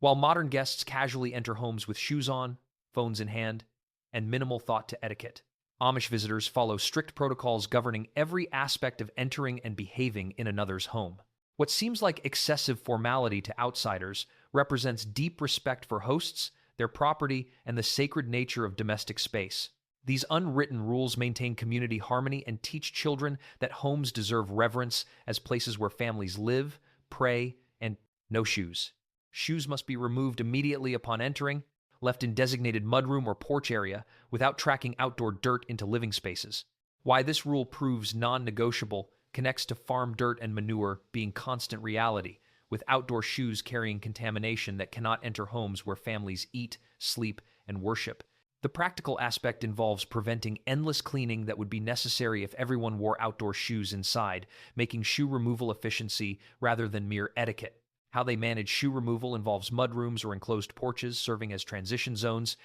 while modern guests casually enter homes with shoes on, phones in hand, and minimal thought to etiquette. Amish visitors follow strict protocols governing every aspect of entering and behaving in another's home. What seems like excessive formality to outsiders represents deep respect for hosts, their property, and the sacred nature of domestic space. These unwritten rules maintain community harmony and teach children that homes deserve reverence as places where families live, pray, and no shoes. Shoes must be removed immediately upon entering, left in designated mudroom or porch area without tracking outdoor dirt into living spaces. Why this rule proves non-negotiable connects to farm dirt and manure being constant reality, with outdoor shoes carrying contamination that cannot enter homes where families eat, sleep, and worship. The practical aspect involves preventing endless cleaning that would be necessary if everyone wore outdoor shoes inside, making shoe removal efficiency rather than mere etiquette. How they manage shoe removal involves mudrooms or enclosed porches serving as transition zones,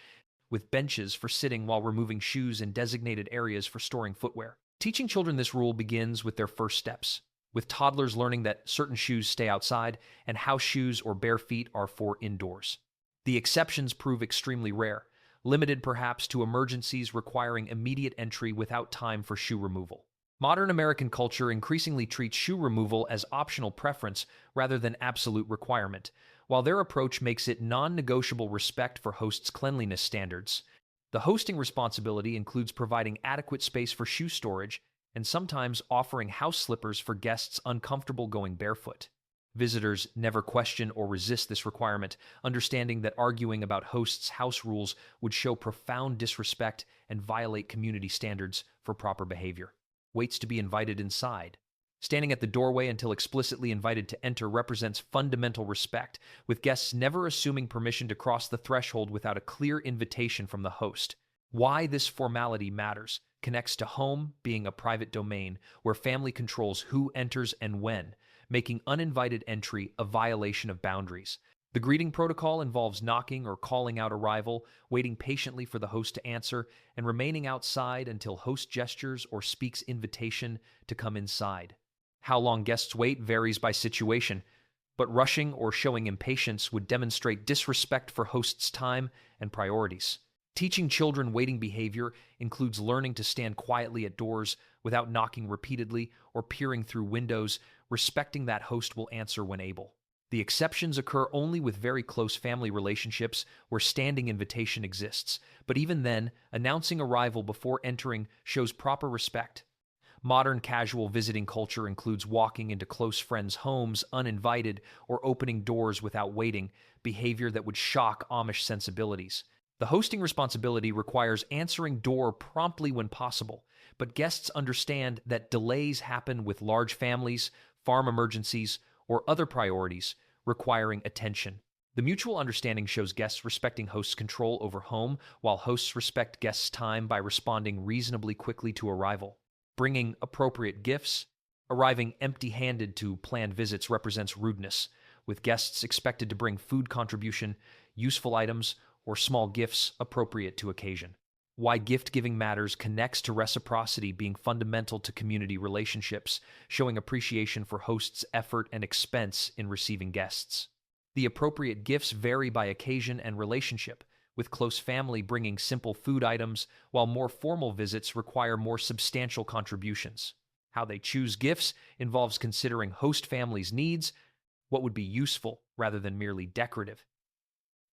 with benches for sitting while removing shoes and designated areas for storing footwear. Teaching children this rule begins with their first steps, with toddlers learning that certain shoes stay outside and house shoes or bare feet are for indoors. The exceptions prove extremely rare, limited perhaps to emergencies requiring immediate entry without time for shoe removal. Modern American culture increasingly treats shoe removal as optional preference rather than absolute requirement, while their approach makes it non-negotiable respect for hosts' cleanliness standards. The hosting responsibility includes providing adequate space for shoe storage and sometimes offering house slippers for guests uncomfortable going barefoot. Visitors never question or resist this requirement, understanding that arguing about hosts' house rules would show profound disrespect and violate community standards for proper behavior. Waits to be invited inside. Standing at the doorway until explicitly invited to enter represents fundamental respect, with guests never assuming permission to cross the threshold without a clear invitation from the host. Why this formality matters connects to home being a private domain where family controls who enters and when, making uninvited entry a violation of boundaries. The greeting protocol involves knocking or calling out arrival, waiting patiently for the host to answer, and remaining outside until host gestures or speaks invitation to come inside. How long guests wait varies by situation, but rushing or showing impatience would demonstrate disrespect for hosts' time and priorities. Teaching children waiting behavior includes learning to stand quietly at doors without knocking repeatedly or peering through windows, respecting that host will answer when able. The exceptions occur only with very close family relationships where standing invitation exists, but even then, announcing arrival before entering shows proper respect. Modern casual visiting culture includes walking into close friends' homes uninvited or opening doors without waiting, behavior that would shock Amish sensibilities. The hosting responsibility requires answering door promptly when possible, but guests understand that delays happen with large families, farm emergencies, or other priorities requiring attention. The mutual understanding shows guests respecting hosts' control over home, while hosts respect guests' time by responding reasonably quickly to arrival. Bringing appropriate gifts. Arriving empty-handed to planned visits represents rudeness, with guests expected to bring food contribution, useful items, or small gifts appropriate to occasion. Why gift-giving matters connects to reciprocity being fundamental to community relationships, showing appreciation for hosts' effort and expense in receiving guests. The appropriate gifts vary by occasion and relationship, with close family bringing simple food items, while more formal visits require more substantial contributions. How they choose gifts involves considering host families' needs, what would be useful rather than merely decorative,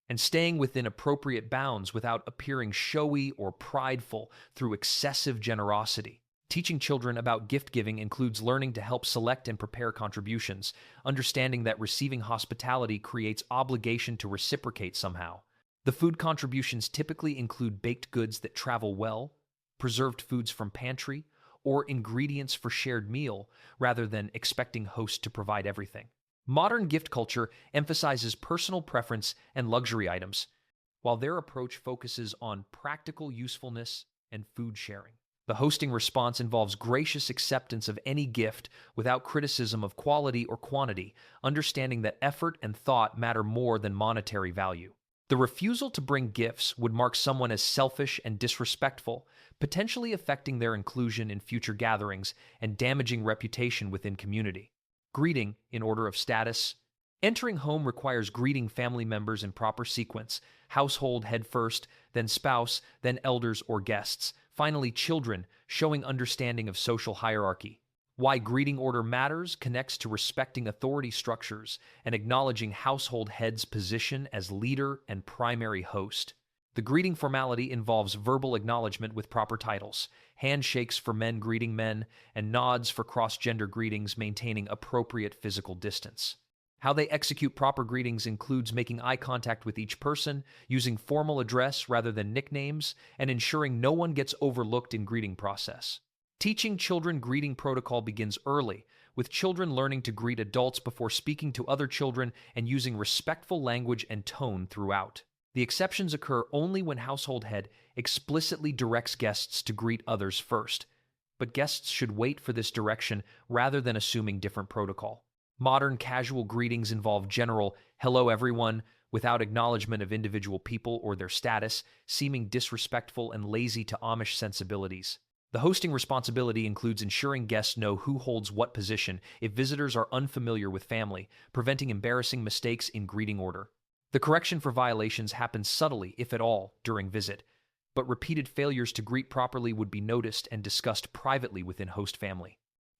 and staying within appropriate bounds without appearing showy or prideful through excessive generosity. Teaching children about gift-giving includes learning to help select and prepare contributions, understanding that receiving hospitality creates obligation to reciprocate somehow. The food contributions typically include baked goods that travel well, preserved foods from pantry, or ingredients for shared meal, rather than expecting hosts to provide everything. Modern gift culture emphasizes personal preference and luxury items, while their approach focuses on practical usefulness and food sharing. The hosting response involves gracious acceptance of any gift without criticism of quality or quantity, understanding that effort and thought matter more than monetary value. The refusal to bring gifts would mark someone as selfish and disrespectful, potentially affecting their inclusion in future gatherings and damaging reputation within community. Greeting in order of status. Entering home requires greeting family members in proper sequence: household head first, then spouse, then elders or guests, finally children, showing understanding of social hierarchy. Why greeting order matters connects to respecting authority structures and acknowledging household head's position as leader and primary host. The greeting formality involves verbal acknowledgement with proper titles, handshakes for men greeting men, and nods for cross-gender greetings maintaining appropriate physical distance. How they execute proper greetings includes making eye contact with each person, using formal address rather than nicknames, and ensuring no one gets overlooked in greeting process. Teaching children greeting protocol begins early, with children learning to greet adults before speaking to other children and using respectful language and tone throughout. The exceptions occur only when household head explicitly directs guests to greet others first, but guests should wait for this direction rather than assuming different protocol. Modern casual greetings involve general "hello everyone" without acknowledgement of individual people or their status, seeming disrespectful and lazy to Amish sensibilities. The hosting responsibility includes ensuring guests know who holds what position if visitors are unfamiliar with family, preventing embarrassing mistakes in greeting order. The correction for violations happens subtly, if at all, during visit, but repeated failures to greet properly would be noticed and discussed privately within host family.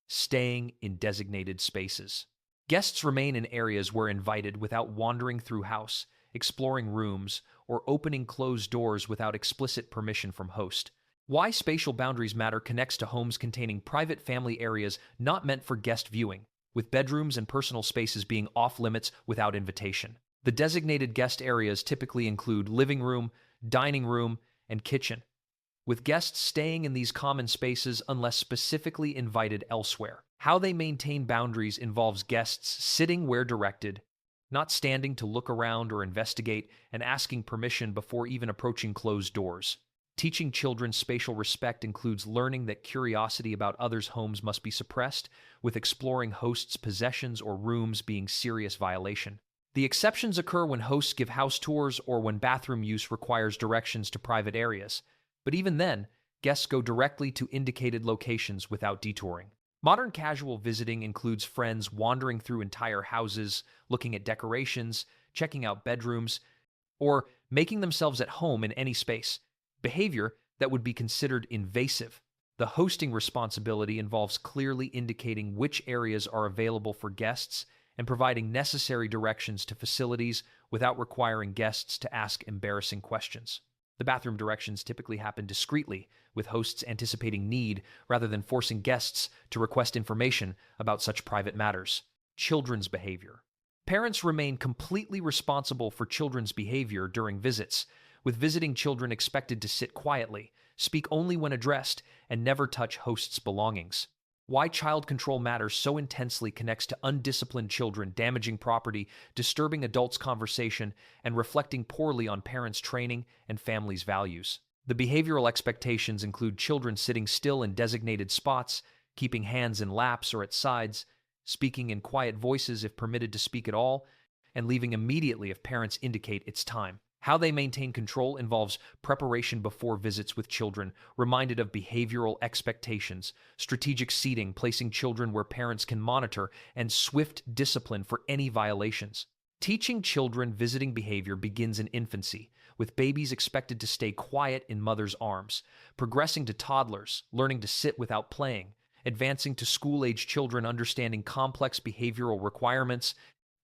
Staying in designated spaces. Guests remain in areas where invited without wandering through house, exploring rooms, or opening closed doors without explicit permission from host. Why spatial boundaries matter connects to homes containing private family areas not meant for guest viewing, with bedrooms and personal spaces being off-limits without invitation. The designated guest areas typically include living room, dining room, and kitchen, with guests staying in these common spaces unless specifically invited elsewhere. How they maintain boundaries involves guests sitting where directed, not standing to look around or investigate, and asking permission before even approaching closed doors. Teaching children spatial respect includes learning that curiosity about others' homes must be suppressed, with exploring hosts' possessions or rooms being serious violation. The exceptions occur when hosts give house tours or when bathroom use requires directions to private areas, but even then, guests go directly to indicated locations without detouring. Modern casual visiting includes friends wandering through entire houses, looking at decorations, checking out bedrooms, or making themselves at home in any space, behavior that would be considered invasive. The hosting responsibility involves clearly indicating which areas are available for guests and providing necessary directions to facilities without requiring guests to ask embarrassing questions. The bathroom directions typically happen discreetly, with hosts anticipating need rather than forcing guests to request information about such private matters. Children's behavior. Parents remain completely responsible for children's behavior during visits, with visiting children expected to sit quietly, speak only when addressed, and never touch hosts' belongings. Why child control matters so intensely connects to undisciplined children damaging property, disturbing adults' conversation, and reflecting poorly on parents' training and families' values. The behavioral expectations include children sitting still in designated spots, keeping hands in laps or at sides, speaking in quiet voices if permitted to speak at all, and leaving immediately if parents indicate it's time. How they maintain control involves preparation before visits with children, reminded of behavioral expectations, strategic seating, placing children where parents can monitor, and swift discipline for any violations. Teaching children visiting behavior begins in infancy, with babies expected to stay quiet in mother's arms, progressing to toddlers, learning to sit without playing, advancing to school-age children understanding complex behavioral requirements.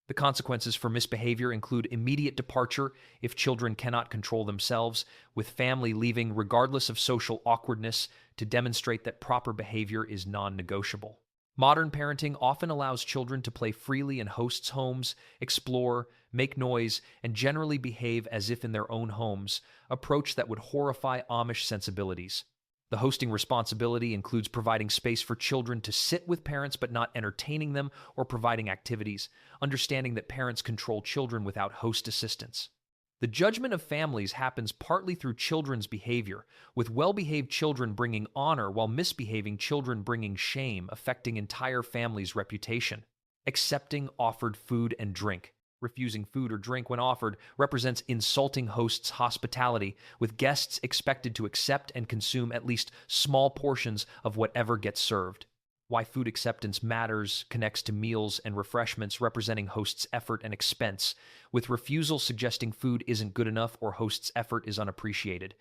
The consequences for misbehavior include immediate departure if children cannot control themselves, with family leaving regardless of social awkwardness to demonstrate that proper behavior is non-negotiable. Modern parenting often allows children to play freely in hosts' homes, explore, make noise, and generally behave as if in their own homes, approach that would horrify Amish sensibilities. The hosting responsibility includes providing space for children to sit with parents but not entertaining them or providing activities, understanding that parents control children without host assistance. The judgment of families happens partly through children's behavior, with well-behaved children bringing honor while misbehaving children bringing shame, affecting entire families' reputation. Accepting offered food and drink. Refusing food or drink when offered represents insulting hosts' hospitality, with guests expected to accept and consume at least small portions of whatever gets served. Why food acceptance matters connects to meals and refreshments representing host's effort and expense, with refusal suggesting food isn't good enough or host's effort is unappreciated.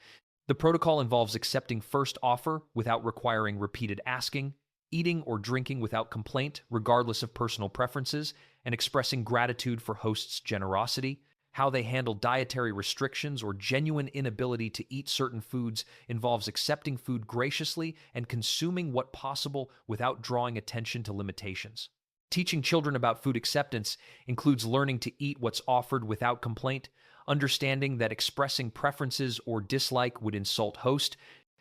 The protocol involves accepting first offer without requiring repeated asking, eating or drinking without complaint, regardless of personal preferences, and expressing gratitude for host's generosity. How they handle dietary restrictions or genuine inability to eat certain foods involves accepting food graciously and consuming what possible without drawing attention to limitations. Teaching children about food acceptance includes learning to eat what's offered without complaint, understanding that expressing preferences or dislike would insult host,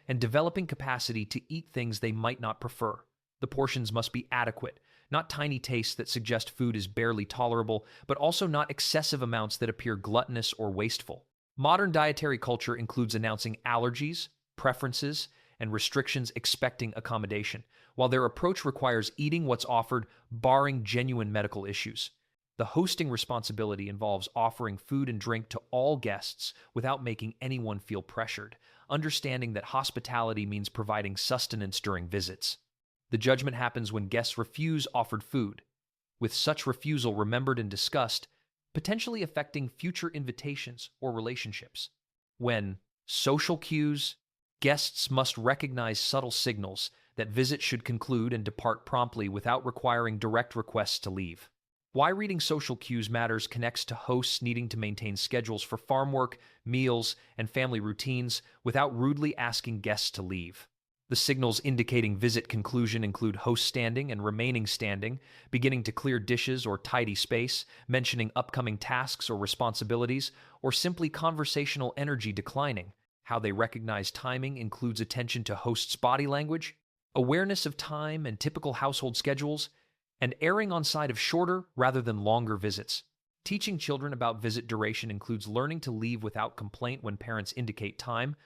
and developing capacity to eat things they might not prefer. The portions must be adequate, not tiny tastes that suggest food is barely tolerable, but also not excessive amounts that appear gluttonous or wasteful. Modern dietary culture includes announcing allergies, preferences, and restrictions expecting accommodation, while their approach requires eating what's offered, barring genuine medical issues. The hosting responsibility involves offering food and drink to all guests without making anyone feel pressured, understanding that hospitality means providing sustenance during visits. The judgment happens when guests refuse offered food, with such refusal remembered and discussed, potentially affecting future invitations or relationships. When social cues, guests must recognize subtle signals that visits should conclude and depart promptly without requiring direct requests to leave. Why reading social cues matters connects to hosts needing to maintain schedules for farm work, meals, and family routines without rudely asking guests to leave. The signals indicating visit conclusion include host standing and remaining standing, beginning to clear dishes or tidy space, mentioning upcoming tasks or responsibilities, or simply conversational energy declining. How they recognize timing includes attention to host's body language, awareness of time and typical household schedules, and erring on side of shorter rather than longer visits. Teaching children about visit duration includes learning to leave without complaint when parents indicate time,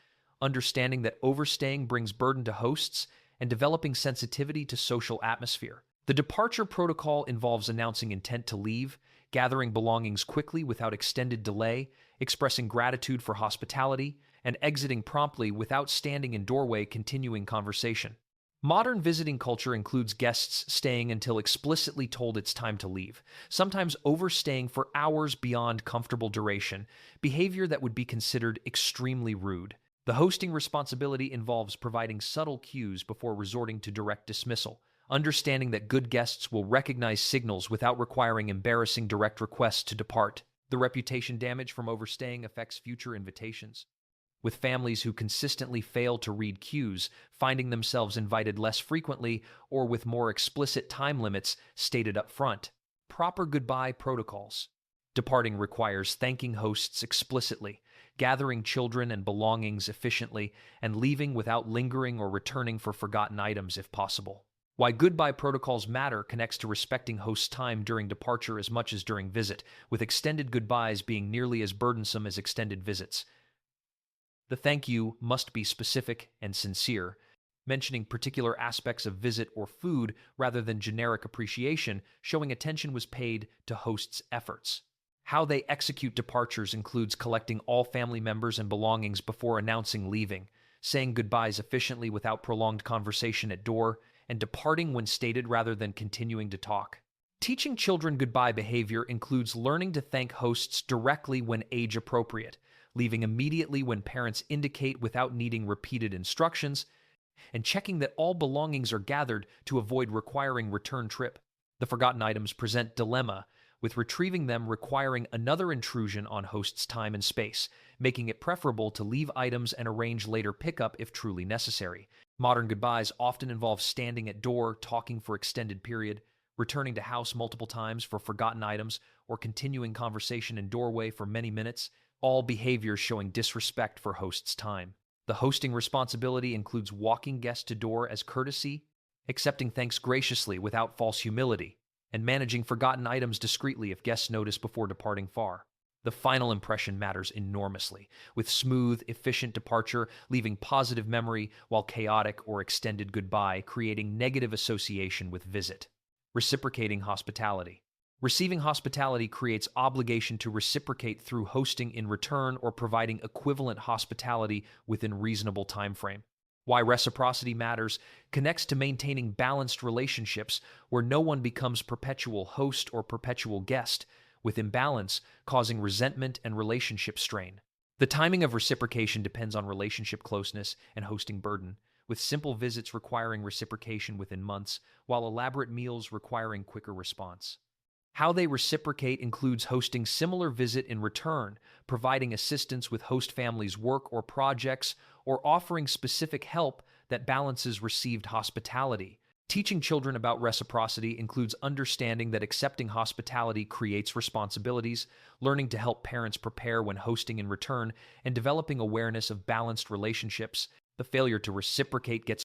understanding that overstaying brings burden to hosts, and developing sensitivity to social atmosphere. The departure protocol involves announcing intent to leave, gathering belongings quickly without extended delay, expressing gratitude for hospitality, and exiting promptly without standing in doorway continuing conversation. Modern visiting culture includes guests staying until explicitly told it's time to leave, sometimes overstaying for hours beyond comfortable duration, behavior that would be considered extremely rude. The hosting responsibility involves providing subtle cues before resorting to direct dismissal, understanding that good guests will recognize signals without requiring embarrassing direct requests to depart. The reputation damage from overstaying affects future invitations, with families who consistently fail to read cues, finding themselves invited less frequently or with more explicit time limits stated up front. Proper goodbye protocols. Departing requires thanking hosts explicitly, gathering children and belongings efficiently, and leaving without lingering or returning for forgotten items if possible. Why goodbye protocols matter connects to respecting hosts' time during departure as much as during visit, with extended goodbyes being nearly as burdensome as extended visits. The thank you must be specific and sincere, mentioning particular aspects of visit or food rather than generic appreciation, showing attention was paid to hosts' efforts. How they execute departures includes collecting all family members and belongings before announcing leaving, saying goodbyes efficiently without prolonged conversation at door, and departing when stated rather than continuing to talk. Teaching children goodbye behavior includes learning to thank hosts directly when age appropriate, leaving immediately when parents indicate without needing repeated instructions, and checking that all belongings are gathered to avoid requiring return trip. The forgotten items present dilemma, with retrieving them requiring another intrusion on host's time and space, making it preferable to leave items and arrange later pickup if truly necessary. Modern goodbyes often involve standing at door, talking for extended period, returning to house multiple times for forgotten items, or continuing conversation in doorway for many minutes, all behaviors showing disrespect for host's time. The hosting responsibility includes walking guests to door as courtesy, accepting thanks graciously without false humility, and managing forgotten items discreetly if guests notice before departing far. The final impression matters enormously, with smooth, efficient departure leaving positive memory while chaotic or extended goodbye creating negative association with visit. Reciprocating hospitality. Receiving hospitality creates obligation to reciprocate through hosting in return or providing equivalent hospitality within reasonable time frame. Why reciprocity matters connects to maintaining balanced relationships where no one becomes perpetual host or perpetual guest, with imbalance causing resentment and relationship strain. The timing of reciprocation depends on relationship closeness and hosting burden, with simple visits requiring reciprocation within months, while elaborate meals requiring quicker response. How they reciprocate includes hosting similar visit in return, providing assistance with host family's work or projects, or offering specific help that balances received hospitality. Teaching children about reciprocity includes understanding that accepting hospitality creates responsibilities, learning to help parents prepare when hosting in return, and developing awareness of balanced relationships. The failure to reciprocate gets